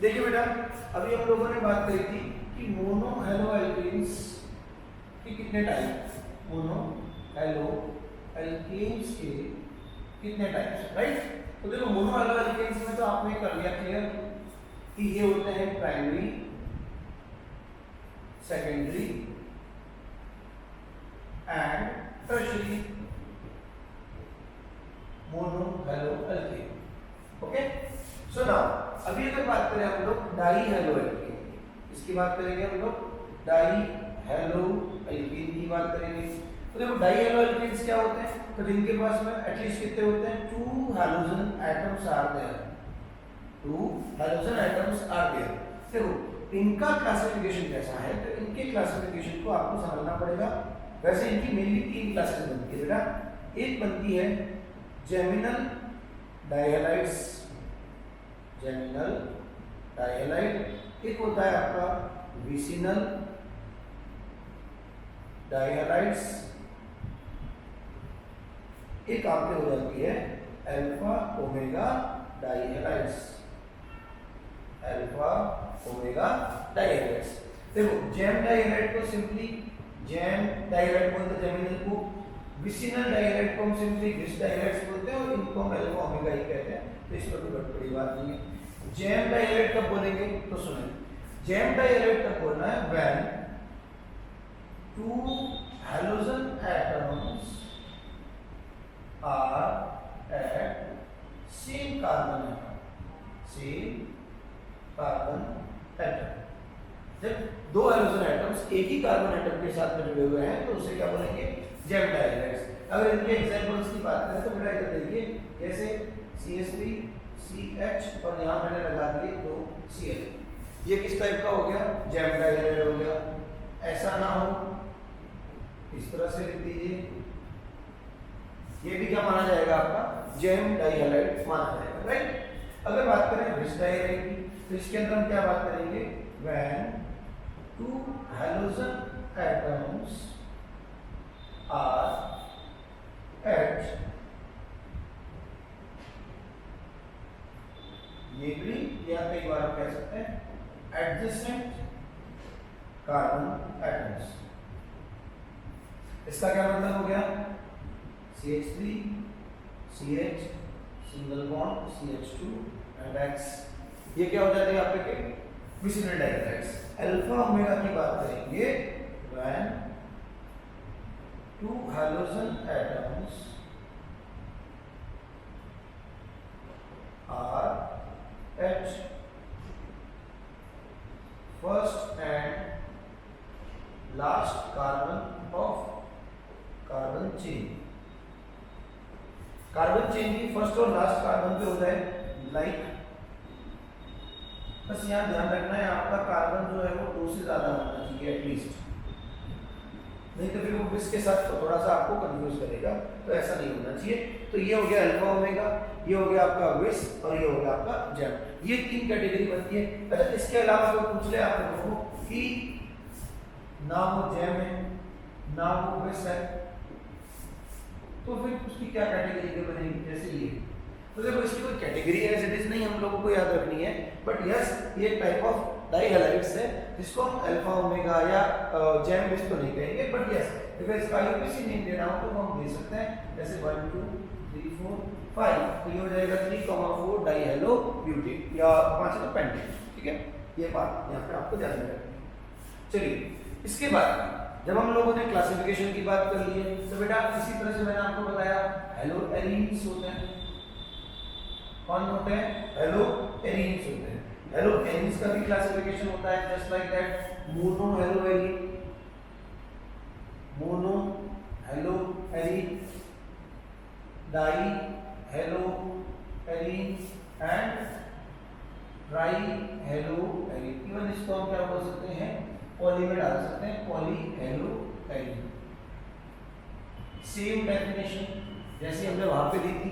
देखिए बेटा, अभी हम लोगों ने बात करी थी कि मोनो हेलो एल्केन्स के कितने टाइप, मोनो हेलो एल्केन्स के कितने टाइप्स, राइट। तो देखो मोनो हेलो एल्केन्स में तो आपने कर लिया क्लियर कि ये होते हैं primary, secondary and tertiary mono halo alkane. Okay, so now अभी अगर बात करें हम लोग डाई हेलो एल्केन, इसकी बात करेंगे हम लोग, डाई हेलो एल्केन की बात करेंगे। तो देखो डाई हेलो एल्केन्स क्या होते हैं, तो जिनके पास में एटलीस्ट कितने होते हैं, 2 halogen atoms are there, 2 halogen atoms are there. देखो इनका क्लासिफिकेशन कैसा है, तो इनके क्लासिफिकेशन को आपको समझना पड़ेगा। वैसे इनकी मेनली 3 क्लासेस बनती है बेटा, एक बनती है जेमिनल डायहैलाइड्स, जेमिनल डायहैलाइड, एक होता है आपका विसिनल डायहैलाइड्स, एक आपके हो जाती है अल्फा ओमेगा डायहैलाइड्स, अल्फा ओमेगा डायहैलाइड्स। देखो जेम डायहैलाइड को सिंपली जेम डायहैलाइड बोलते हैं जेमिनल को, विसिनल डायहैलाइड को हम सिंपली विस डायहैलाइड्स बोलते हैं और इनको हम अल्फा ओमेगा ही कहते हैं, तो इस पर कोई बड़ी बात नहीं है। जेम डायहैलाइड कब बोलेंगे, तो सुनिए, जेम डायहैलाइड कब बोलना है, when 2 halogen atoms are at same carbon atom, same carbon atom। जब 2 हाइड्रोजन एटम्स एक ही कार्बन एटम के साथ में जुड़े हुए हैं तो उसे क्या बोलेंगे, जेम डायहैलाइड्स। अगर इनके एग्जांपल्स की बात करें तो बेटा इधर देखिए, जैसे CH3 CH और यहाँ मैंने लगा दिए 2 Cl, ये किस टाइप का हो गया, जेम डायहैलाइड हो गया। ऐसा ना हो इस तरह से लिख दीजिए, ये भी क्या माना जाएगा, आपका जेम डायहैलाइड माना जाएगा, राइट। अगर बात करें विस डायहैलाइड की, तो इसके अंदर हम क्या बात करेंगे, when 2 halogen atoms are at neighboring, या कई बार हम कह सकते हैं एडजेसेंट कार्बन एटम्स। इसका क्या मतलब हो गया, CH3 CH single bond CH2 and X, ये क्या हो जाते हैं आपके विसिनल डायहैलाइड्स। अल्फा ओमेगा की बात करेंगे when 2 halogen atoms are at first and last carbon of carbon chain, carbon chain की फर्स्ट और लास्ट कार्बन पे हो जाए लाइक, बस यहाँ ध्यान रखना है आपका कार्बन जो है वो 2 से ज्यादा होना चाहिए एटलीस्ट, नहीं तो फिर वो विस के साथ तो थोड़ा सा आपको कंफ्यूज करेगा, तो ऐसा नहीं होना चाहिए। तो ये हो गया अल्फा ओमेगा, ये हो गया आपका विस और ये हो गया आपका जेम, ये 3 कैटेगरी बनती है। अच्छा इसके अलावा कोई पूछ ले आप लोगों को कि ना वो जेम है ना वो विस है, तो फिर उसकी क्या कैटेगरी के बनेगी, जैसे ये, तो देखो इसकी कोई कैटेगरी एज इट इज नहीं हम लोगों को याद रखनी है, बट यस ये टाइप ऑफ डायहैलाइड्स है जिसको हम अल्फा ओमेगा या जेम विस तो नहीं कहेंगे, बट यस अगर इसका यूपीसी नेम देना हो तो हम दे सकते हैं, जैसे 1 2 3 4 5, तो ये हो जाएगा 3,4 डाइहेलो ब्यूटेन या 5 तो पेंटेन, ठीक है। ये बात यहाँ पे आपको ध्यान में रखनी है। चलिए इसके बाद जब हम लोगों ने क्लासिफिकेशन की बात कर ली है, तो बेटा इसी तरह से मैंने आपको बताया हेलो एरीन्स होते हैं, कौन होते हैं, हेलो एरीन्स होते हैं। हेलो एरीन्स का भी क्लासिफिकेशन होता है just like that, mono hello arene, mono hello arene, die hello arene and try hello arene. Even इसको हम क्या बोल सकते हैं, पॉली में डाल सकते हैं, poly hello arene. Same definition जैसे हमने वहां पे दी थी,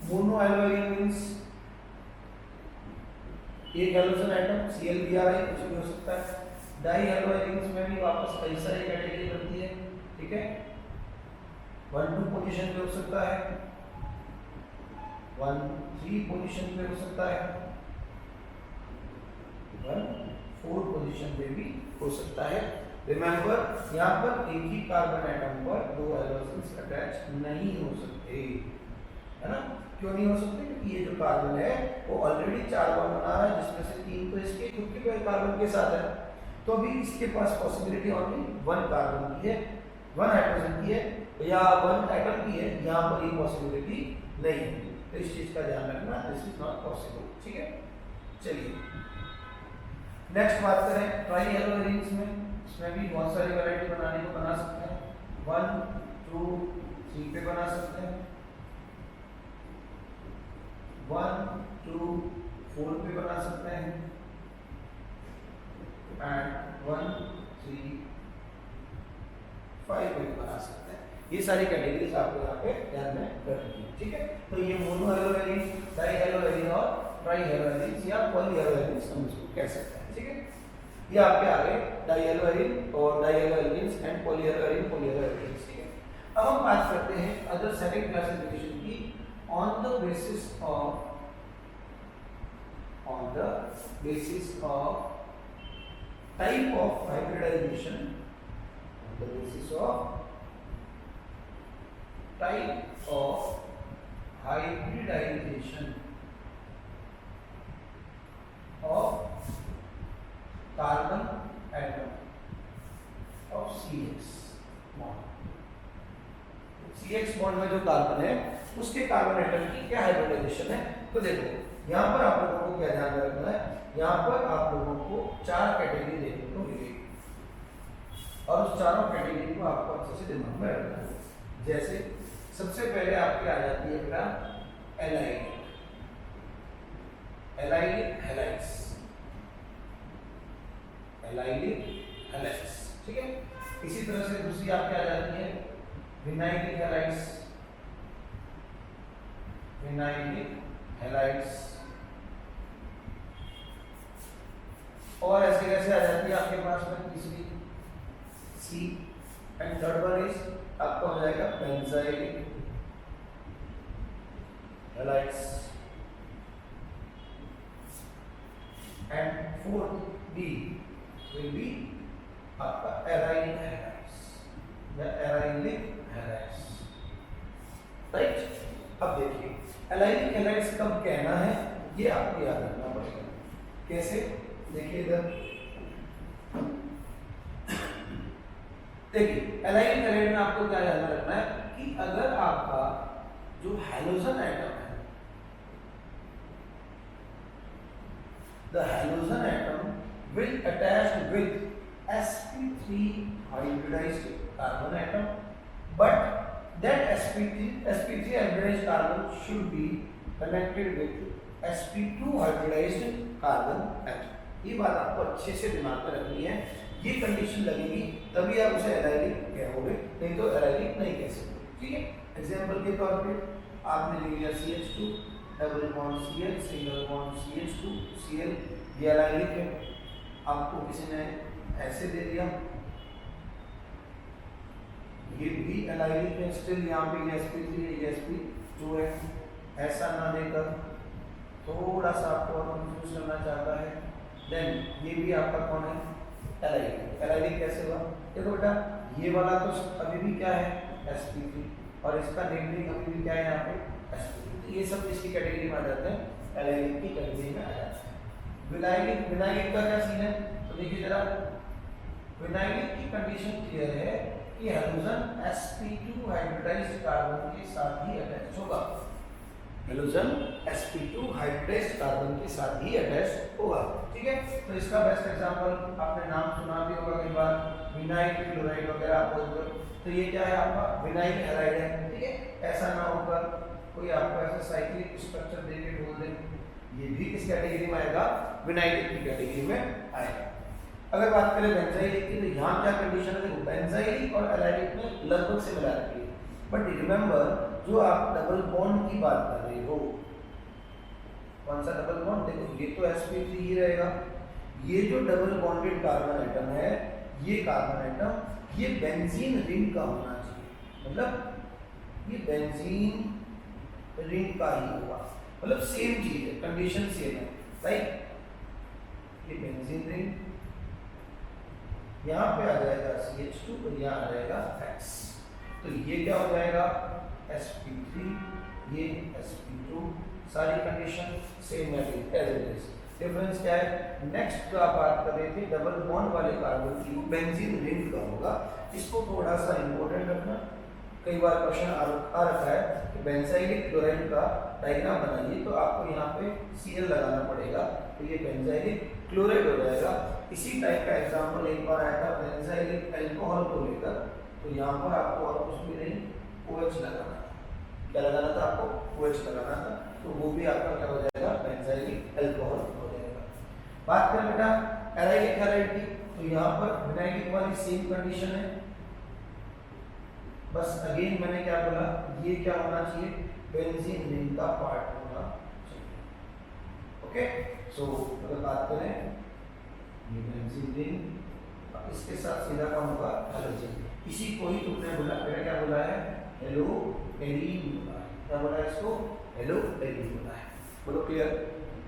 मोनो हेलो एरीन मींस एक हेलोजन एटम Cl भी आ रहा है, कुछ भी हो सकता है। डाई हेलो एरीन्स में भी वापस कई सारी कैटेगरी बनती है, ठीक है। 1 2 पोजीशन पे हो सकता है, 1 3 पोजीशन पे हो सकता है, 4 पोजीशन पे भी हो सकता है। रिमेंबर यहाँ पर एक ही कार्बन एटम पर 2 हाइड्रोजन्स अटैच नहीं हो सकते, है ना। क्यों नहीं हो सकते? क्योंकि ये जो कार्बन है वो ऑलरेडी 4 बॉन्ड बना रहा है, जिसमें से 3 तो इसके खुद के कार्बन के साथ है। तो अभी इसके पास पॉसिबिलिटी ओनली 1 कार्बन की है, 1 हाइड्रोजन की है या 1 एटम की है। यहाँ पर ये पॉसिबिलिटी नहीं है, तो इस चीज का ध्यान रखना, दिस इज नॉट पॉसिबल। ठीक है, चलिए नेक्स्ट बात करें ट्राई हेलोजेन्स में। इसमें भी बहुत सारी वैरायटी बनाने को बना सकते हैं। 1 2 3 पे बना सकते हैं, 1 2 4 पे बना सकते हैं एंड 1 3 5 पे बना सकते हैं। ये सारी कैटेगरीज आपको यहाँ पे ध्यान में रखनी है। ठीक है, तो ये मोनो हेलोजेन्स, डाई हेलोजेन्स और ट्राई हेलोजेन्स या पॉली हेलोजेन्स हम इसको कह सकते हैं। ठीक है, ये आपके आगे डाई हेलोजेन और dihalogens and polyhalogen, polyhalogens. ठीक है, अब हम बात करते हैं अदर सेकंड क्लासिफिकेशन की on the basis of type of hybridization, on the basis of type of hybridization of carbon atom of CX bond। CX bond में जो कार्बन है उसके कार्बन एटम की क्या हाइब्रिडाइजेशन है। तो देखो यहाँ पर आप लोगों को क्या ध्यान में रखना है, यहाँ पर आप लोगों को 4 कैटेगरी देखने को मिलेगी और उस चारों कैटेगरी को आपको अच्छे से दिमाग में रखना है। जैसे सबसे पहले आपकी आ जाती है बेटा एलाइलिक हैलाइड्स। ठीक है, इसी तरह से दूसरी आपकी आ जाती है विनाइलिक हैलाइड्स और ऐसे कैसे आ जाती है आपके पास में तीसरी C and third one is आपका हो जाएगा benzylic halides and fourth B will be आपका एराइलिक हैलाइड्स। राइट, अब देखिए एराइलिक हैलाइड्स कब कहना है ये आपको याद रखना पड़ेगा। कैसे? देखिए इधर देखिए एलाइलिक हैलाइड में आपको क्या ध्यान रखना है कि अगर आपका जो हैलोजन एटम है, the halogen atom will attached with sp3 hybridized carbon atom, but that sp3 hybridized carbon should be connected with sp2 hybridized carbon atom। ये बात आपको अच्छे से दिमाग में रखनी है, ये कंडीशन लगेगी तभी आप उसे एलाइलिक कहोगे, नहीं तो एलाइलिक नहीं कह सकते। ठीक है, एग्जांपल के तौर पे आपने ले लिया CH2 double bond Cl single bond CH2 Cl, ये एलाइलिक है। आपको किसी ने ऐसे दे दिया, ये भी एलाइलिक है, स्टिल यहाँ पे ये sp3 है, ये sp2 है। ऐसा ना देकर थोड़ा सा आपको और कंफ्यूज करना चाहता है, देन ये भी आपका कौन है एलाइलिक। एलाइलिक कैसे हुआ? देखो बेटा ये वाला तो अभी भी क्या है sp3 और इसका नेबलिंग अभी भी क्या है यहाँ पे sp3, तो ये सब इसकी कैटेगरी में आ जाते हैं, एलाइलिक की कैटेगरी में आ जाते हैं। विनाइलिक का क्या सीन है? तो देखिए जरा, विनाइलिक की कंडीशन क्लियर है कि हैलोजन sp2 हाइब्रिडाइज्ड कार्बन के साथ ही अटैच होगा, हैलोजन sp2 हाइब्रिडाइज्ड कार्बन के साथ ही अटैच होगा। ठीक है, तो इसका बेस्ट एग्जांपल आपने नाम सुना भी होगा कई बार, विनाइल क्लोराइड वगैरह आप बोलते हो, तो ये क्या है आपका विनाइल हैलाइड है। ठीक है, ऐसा ना होकर कोई आपको ऐसा साइक्लिक स्ट्रक्चर देके बोल दे, ये भी किस कैटेगरी में आएगा? विनाइलिक की कैटेगरी में आएगा। अगर बात करें बेंजाइलिक की, तो यहाँ क्या कंडीशन है? देखो बेंजाइलिक और एलाइलिक में लगभग से मिला रखी है, बट रिमेंबर जो आप डबल बॉन्ड की बात कर रहे हो, कौन सा डबल बॉन्ड? देखो ये तो sp3 ही रहेगा, ये जो डबल बॉन्डेड कार्बन एटम है, ये कार्बन एटम ये बेंजीन रिंग का होना चाहिए, मतलब ये बेंजीन रिंग का ही होगा, मतलब सेम चीज है, कंडीशन सेम है, राइट। ये बेंजीन रिंग, यहाँ पे आ जाएगा CH2 और यहाँ आ जाएगा X। तो ये क्या हो जाएगा sp3, ये sp2, सारी कंडीशन सेम है एज इट इज। डिफरेंस क्या है, नेक्स्ट जो आप बात कर रहे थे डबल बॉन्ड वाले कार्बन की बेंजीन रिंग का होगा। इसको थोड़ा सा इंपॉर्टेंट रखना, कई बार क्वेश्चन आ रखा है कि बेंजाइलिक क्लोराइड का डायग्राम बनाइए, तो आपको यहाँ पे Cl लगाना पड़ेगा, तो ये बेंजाइलिक क्लोराइड हो जाएगा। इसी टाइप का एग्जाम्पल एक बार आया था बेंजाइलिक अल्कोहल को लेकर, तो यहाँ पर आपको और कुछ भी नहीं OH लगाना था। क्या लगाना था आपको? OH लगाना था, तो वो भी आपका क्या हो जाएगा बेंजाइलिक अल्कोहल हो जाएगा। बात करें बेटा एराइलिक हैलाइड की, तो यहाँ पर विनाइलिक वाली सेम कंडीशन है, बस अगेन मैंने क्या बोला, ये क्या होना चाहिए बेंजीन रिंग का पार्ट होना चाहिए। ओके, सो अगर बात करें ये बेंजीन रिंग, इसके साथ सीधा काम होगा हैलोजन। इसी को ही तुमने बोला, मैंने क्या बोला है हेलो एलीन बोला है, क्या बोला है इसको हेलो एलीन बोला है। बोलो clear,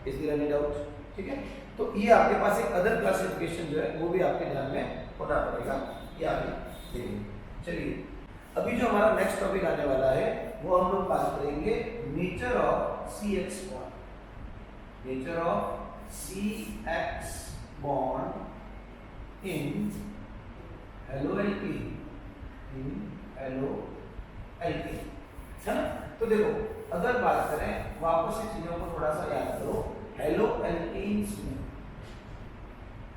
is there any doubt? ठीक है, तो ये आपके पास एक अदर क्लासिफिकेशन जो है वो भी आपके ध्यान में होना पड़ेगा, ये आगे देखेंगे। चलिए अभी जो हमारा नेक्स्ट टॉपिक आने वाला है वो हम लोग बात करेंगे nature of CX bond. Nature of CX bond in haloalkene, in haloalkene, है ना। तो देखो अगर बात करें वापस से चीजों को थोड़ा सा याद करो, हेलोएल्कीन्स में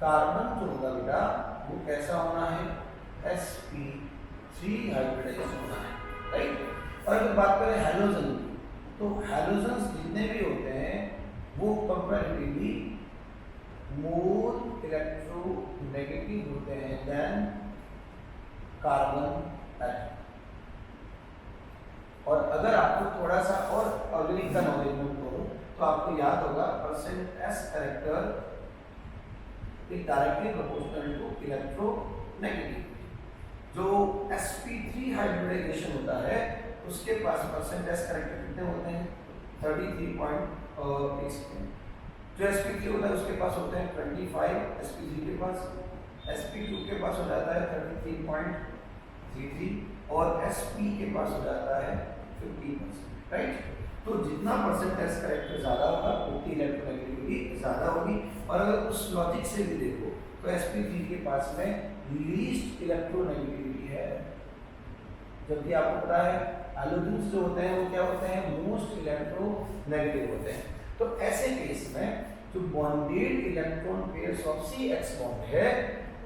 कार्बन जो होगा बेटा वो कैसा होना है sp3 हाइब्रिडाइज होना है, राइट। और अगर बात करें हैलोजन की, तो हैलोजन्स जितने भी होते हैं वो कंपैरेटिवली मोर इलेक्ट्रोनेगेटिव होते हैं देन कार्बन एटम। और अगर आपको थोड़ा सा और ऑर्गेनिक का नॉलेज में हो तो आपको याद होगा %S character is directly proportional to electronegative. जो sp3 हाइब्रिडाइजेशन होता है उसके पास %S कैरेक्टर कितने होते हैं 33.6। जो sp3 होता है उसके पास होते हैं 25, sp3 के पास, sp2 के पास हो जाता है 33.33 और sp के पास हो जाता है 50%, राइट। तो जितना %S कैरेक्टर ज्यादा होगा उतनी इलेक्ट्रोनेगेटिविटी ज्यादा होगी। और अगर उस लॉजिक से भी देखो तो sp3 के पास में लीस्ट इलेक्ट्रोनेगेटिविटी है, जबकि आपको पता है हैलोजन्स जो होते हैं वो क्या होते हैं मोस्ट इलेक्ट्रोनेगेटिव होते हैं। तो ऐसे केस में जो bonded electron pairs of CX bond है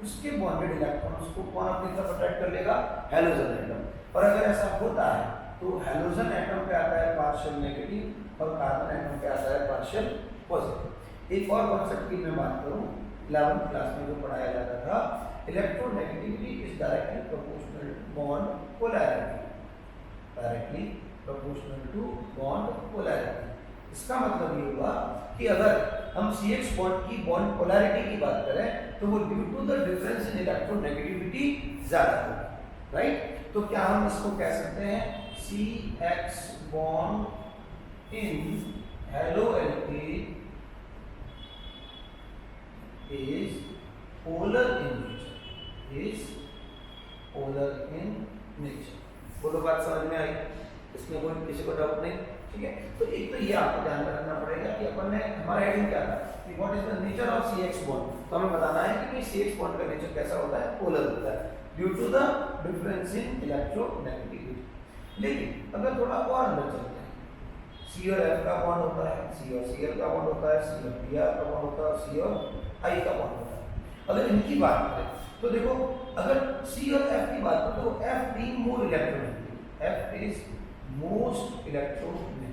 उसके बॉन्डेड इलेक्ट्रॉन्स को कौन अपनी तरफ अट्रैक्ट कर लेगा? Halogen atom. और अगर ऐसा होता है तो हैलोजन एटम पे आता है पार्शियल नेगेटिव और कार्बन एटम पे आता है पार्शियल पॉजिटिव। एक और कॉन्सेप्ट की मैं बात करूं 11th क्लास में जो पढ़ाया जाता था, electronegativity is directly proportional to bond polarity, directly proportional to bond polarity. इसका मतलब ये हुआ कि अगर हम CX बॉन्ड की बॉन्ड पोलैरिटी की बात करें तो वो due to the difference in electronegativity ज्यादा होगा, राइट। तो क्या हम इसको कह सकते हैं CX bond in haloalkene is polar in nature, बोलो बात समझ में आई? इसमें कोई किसी को डाउट नहीं, ठीक है। तो एक तो ये आपको ध्यान में रखना पड़ेगा कि अपन ने हमारा हेडिंग क्या था कि what is the nature of CX bond. तो हमें बताना है कि CX बॉन्ड का नेचर कैसा होता है, पोलर होता है due to the difference in electronegativity. लेकिन अगर थोड़ा और अंदर चलते हैं, C और F का बॉन्ड होता है, C और Cl का बॉन्ड होता है, C और Br का बॉन्ड होता है, C और I का बॉन्ड होता है। अगर इनकी बात करें तो देखो अगर C और F की बात करें तो F being more electronegative, F is most electronegative.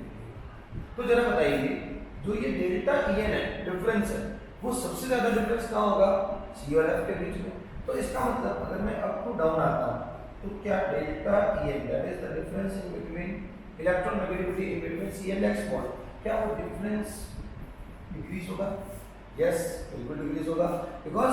तो जरा बताइए जो ये डेल्टा EN है डिफरेंस है वो सबसे ज्यादा डिफरेंस कहाँ होगा? C और F के बीच में। तो इसका मतलब अगर मैं अप टू डाउन आता हूँ तो क्या delta EN that is the difference in between electronegativity in between C and X bond, क्या वो डिफरेंस डिक्रीज होगा? यस, बिल्कुल डिक्रीज होगा, बिकॉज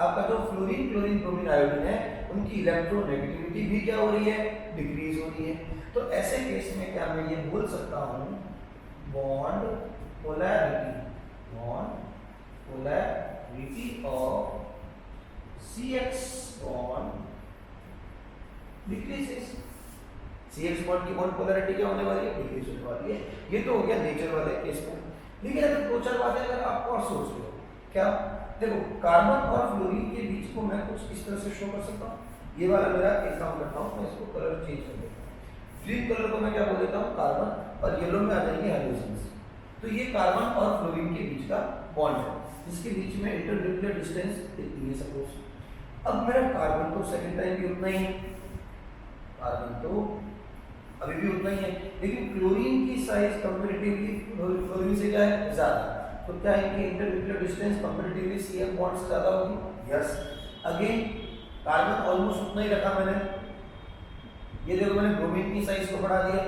आपका जो फ्लोरीन क्लोरीन ब्रोमीन आयोडीन है उनकी इलेक्ट्रोनेगेटिविटी भी क्या हो रही है? डिक्रीज हो रही है। तो ऐसे केस में क्या मैं ये बोल सकता हूँ bond polarity polarity of CX bond decreases। CX bond की बॉन्ड पोलैरिटी क्या होने वाली है, डिक्रीज होने वाली है। ये तो हो गया नेचर वाले केस में। लेकिन अगर दो चार बातें अगर आप और सोच लो, क्या देखो कार्बन और फ्लोरीन के बीच को मैं कुछ इस तरह से शो कर सकता हूँ। ये वाला मेरा एक काम करता हूँ, मैं इसको कलर चेंज कर देता हूँ। ग्रीन कलर को मैं क्या बोल देता हूँ, कार्बन, और येलो में आ जाएंगे हाइड्रोजन्स। तो ये कार्बन और फ्लोरीन के बीच का बॉन्ड है, जिसके बीच में इंटरन्यूक्लियर डिस्टेंस इतनी है सपोज। अब मेरा कार्बन तो सेकंड टाइम भी उतना ही है, कार्बन तो अभी भी उतना ही है, लेकिन क्लोरीन की साइज कंपैरेटिवली फ्लोरीन से क्या है, ज्यादा। तो क्या है कि internuclear distance comparatively CF bond से ज्यादा होगी। यस, अगेन कार्बन ऑलमोस्ट उतना ही रखा मैंने। ये देखो मैंने ब्रोमीन की साइज को बढ़ा दिया,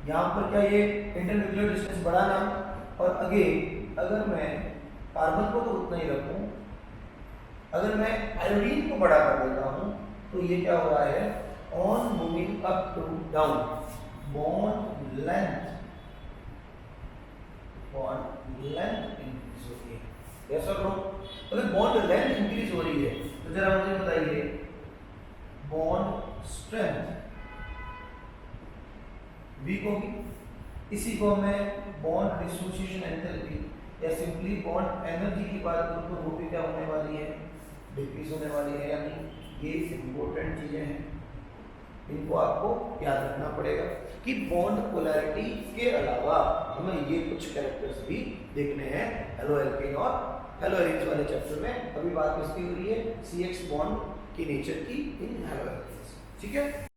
यहाँ पर क्या ये इंटरन्यूक्लियर डिस्टेंस बढ़ाना। और अगेन अगर मैं कार्बन को तो उतना ही रखूं, अगर मैं आयोडीन को बड़ा कर देता हूं तो ये क्या हो रहा है, on moving up to down bond length increase होती है। यस और नो? अगर बॉन्ड लेंथ इंक्रीज हो रही है तो जरा मुझे बताइए बॉन्ड स्ट्रेंथ वीक होगी। इसी को मैं बॉन्ड डिसोसिएशन एंथैल्पी या सिंपली बॉन्ड एनर्जी की बात करूं तो वो भी क्या होने वाली है, डिक्रीज होने वाली है। यानी ये इंपॉर्टेंट चीजें हैं, इनको आपको याद रखना पड़ेगा कि बॉन्ड पोलैरिटी के अलावा हमें ये कुछ कैरेक्टर्स भी देखने हैं हेलो एल्केन और हेलो एरिन्स वाले चैप्टर में। अभी बात किसकी हो रही है, CX बॉन्ड की नेचर की इन हेलो एल्केन्स। ठीक है।